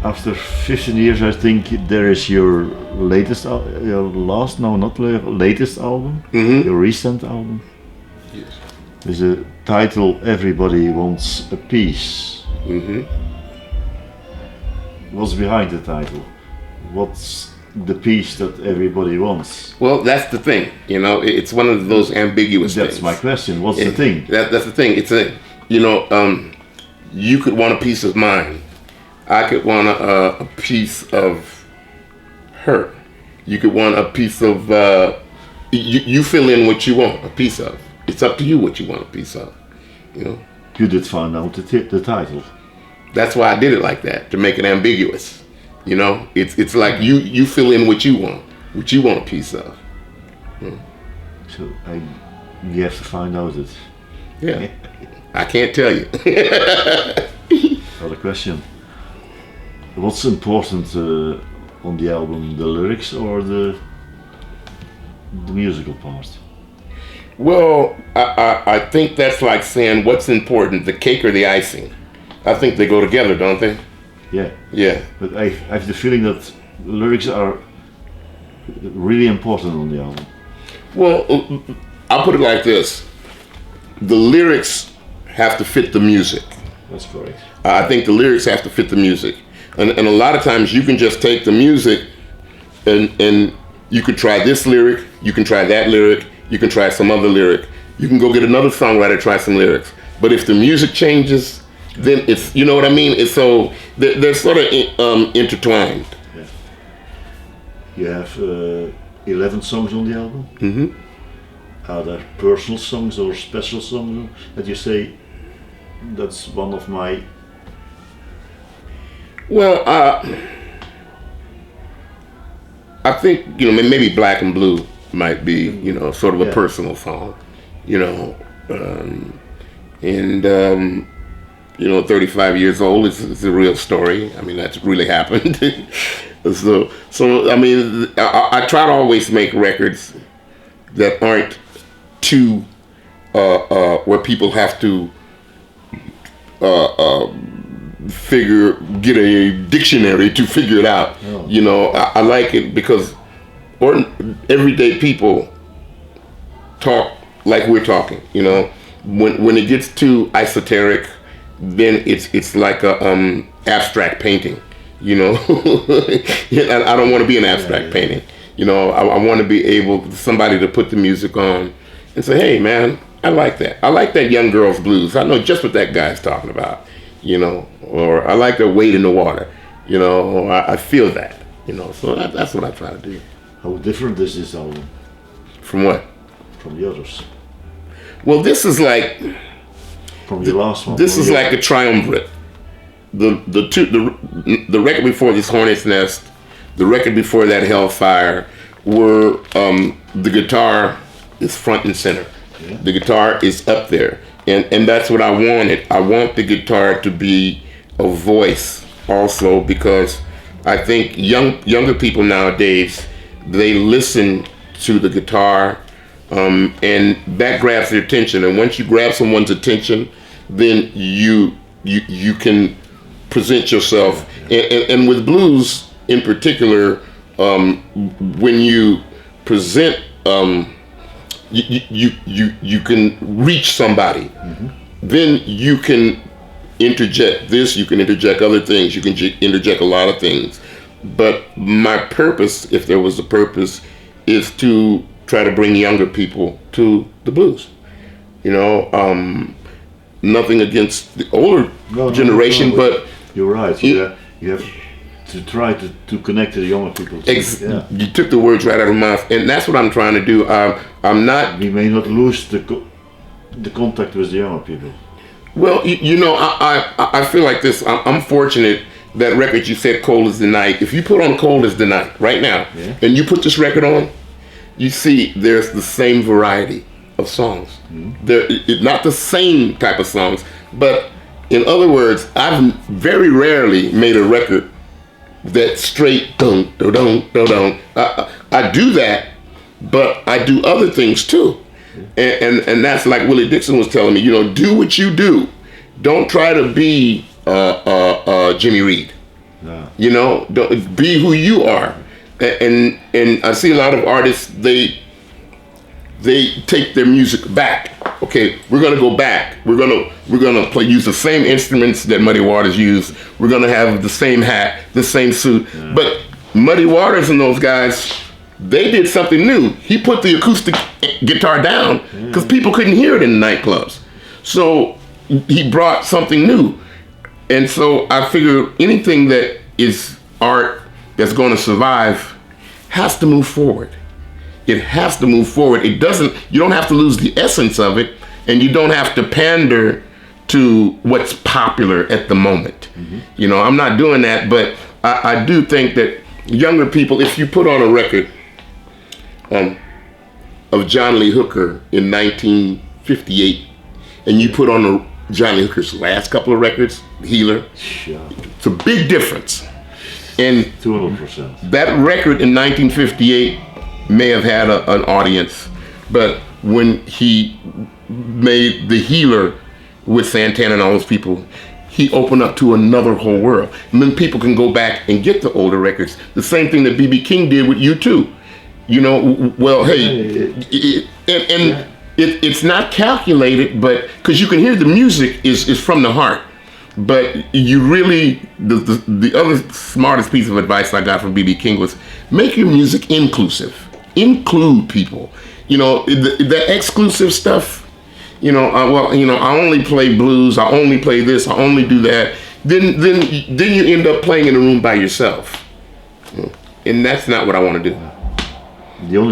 after 15 years, I think there is your latest, your last, no, not latest album, your recent album. Yes. There's a title, Everybody Wants a Piece. What's behind the title? What's the piece that everybody wants? Well, that's the thing. You know, it's one of those ambiguous things. That's my question. What's the thing? That's the thing. It's a, you know, you could want a piece of mine. I could want a piece of her. You could want a piece of, you fill in what you want a piece of. It's up to you what you want a piece of, you know. You did find out the title. That's why I did it like that, to make it ambiguous. You know, it's like you fill in what you want a piece of. So you have to find out it. Yeah, I can't tell you. Another question. What's important on the album, the lyrics or the musical part? Well, I think that's like saying what's important, the cake or the icing. I think they go together, don't they? Yeah. Yeah. But I have the feeling that lyrics are really important on the album. Well, I'll put it like this. The lyrics have to fit the music. That's correct. I think the lyrics have to fit the music. And a lot of times you can just take the music and you could try this lyric, you can try that lyric, you can try some other lyric. You can go get another songwriter, try some lyrics. But if the music changes, then it's, you know what I mean? It's so, they're sort of intertwined. Yeah. You have 11 songs on the album. Are there personal songs or special songs that you say, that's one of my... Well, I think, you know, maybe Black and Blue might be, you know, sort of a personal song, you know, you know, 35 years old is a real story. I mean, that's really happened. so I mean, I try to always make records that aren't too, where people have to get a dictionary to figure it out. Oh. You know, I like it because everyday people talk like we're talking. You know, when it gets too esoteric, then it's like a abstract painting. You know, I don't want to be an abstract painting. You know, I want to be able somebody to put the music on and say, hey man, I like that. I like that Young Girl's Blues. I know just what that guy's talking about. You know, or I like the weight in the water. You know, I feel that. You know, so that's what I try to do. How different is this album? From what? From the others. Well, this is like. From the last one. This is like a triumvirate. The record before this, Hornet's Nest, the record before that, Hellfire, were the guitar is front and center. Yeah. The guitar is up there. And that's what I wanted. I want the guitar to be a voice also, because I think younger people nowadays, they listen to the guitar and that grabs their attention. And once you grab someone's attention, then you can present yourself. And with blues in particular, when you present, you can reach somebody. Then you can interject this, you can interject other things, you can interject a lot of things. But my purpose, if there was a purpose, is to try to bring younger people to the blues. You know, nothing against the older generation, but you're right. You have to try to connect to the younger people. You took the words right out of my mouth, and that's what I'm trying to do. I'm not. We may not lose the contact with the younger people. Well, you know, I feel like this. I'm fortunate that record you said, "Cold as the Night." If you put on "Cold as the Night" right now, and you put this record on, you see there's the same variety of songs. They're not the same type of songs, but in other words, I've very rarely made a record that straight dun dun dun dun dun. I do that, but I do other things too, and that's like Willie Dixon was telling me. You know, do what you do. Don't try to be Jimmy Reed. Yeah. You know, be who you are. And I see a lot of artists, they take their music back. Okay, we're gonna go back. We're gonna use the same instruments that Muddy Waters used. We're gonna have the same hat, the same suit. Yeah. But Muddy Waters and those guys, they did something new. He put the acoustic guitar down because people couldn't hear it in the nightclubs. So he brought something new. And so I figure anything that is art that's going to survive has to move forward. It has to move forward. You don't have to lose the essence of it, and you don't have to pander to what's popular at the moment. Mm-hmm. You know, I'm not doing that, but I do think that younger people, if you put on a record of John Lee Hooker in 1958, and you put on John Lee Hooker's last couple of records, Healer, it's a big difference. And 200%. That record in 1958 may have had an audience, but when he made The Healer with Santana and all those people, he opened up to another whole world. And then people can go back and get the older records. The same thing that B.B. King did with U2. You know, well, hey, it's not calculated, but because you can hear the music is from the heart. But you really, the other smartest piece of advice I got from B.B. King was make your music inclusive. Include people. You know, the exclusive stuff, you know, I only play blues, I only play this, I only do that. Then you end up playing in a room by yourself. And that's not what I want to do. The only